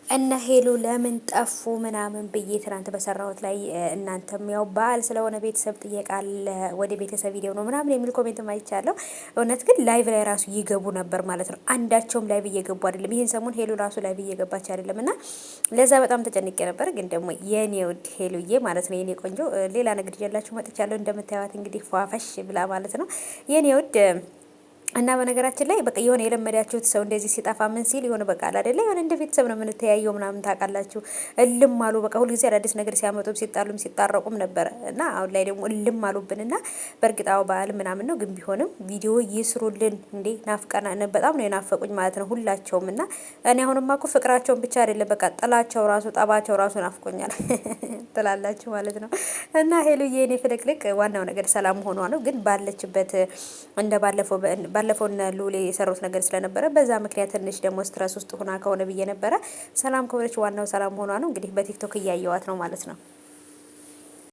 እነ ሄሉ ለምን ጠፉ ምናምን ብዬ ትናንት በሰራሁት ላይ እናንተም ያው በዓል ስለሆነ ቤተሰብ ጥየቃ አለ ወደ ቤተሰብ ቪዲዮ ነው ምናምን የሚል ኮሜንት አይቻለሁ። እውነት ግን ላይቭ ላይ ራሱ ይገቡ ነበር ማለት ነው። አንዳቸውም ላይቭ እየገቡ አይደለም። ይህን ሰሞን ሄሉ ራሱ ላይቭ እየገባች አይደለም እና ለዛ በጣም ተጨንቄ ነበር። ግን ደግሞ የኔ ውድ ሄሉዬ ማለት ነው የኔ ቆንጆ ሌላ ነገር ይዤላችሁ መጥቻለሁ። እንደምታዩት እንግዲህ ፏፈሽ ብላ ማለት ነው የኔ ውድ እና በነገራችን ላይ በቃ የሆነ የለመዳችሁት ሰው እንደዚህ ሲጠፋ ምን ሲል የሆነ በቃ አይደለ የሆነ እንደ ቤተሰብ ነው የምንተያየው ምናምን ታውቃላችሁ። እልም አሉ በቃ ሁልጊዜ አዳዲስ ነገር ሲያመጡም ሲጣሉም ሲጣረቁም ነበረ እና አሁን ላይ ደግሞ እልም አሉብንና በእርግጣው በዓል ምናምን ነው ግን ቢሆንም ቪዲዮ ይስሩልን እንዴ ናፍቀና በጣም ነው የናፈቁኝ ማለት ነው ሁላቸውም። እና እኔ አሁንማ እኮ ፍቅራቸውን ብቻ አይደለም በቃ ጥላቸው ራሱ ጠባቸው ራሱ ናፍቆኛል ትላላችሁ ማለት ነው። እና ሄሉዬ እኔ ፍልቅልቅ ዋናው ነገር ሰላም ሆኗ ነው። ግን ባለችበት እንደ ባለፈው እነ ሉሌ የሰሩት ነገር ስለነበረ በዛ ምክንያት ትንሽ ደግሞ ስትረስ ውስጥ ሆና ከሆነ ብዬ ነበረ። ሰላም ከሆነች ዋናው ሰላም ሆኗ ነው። እንግዲህ በቲክቶክ እያየዋት ነው ማለት ነው።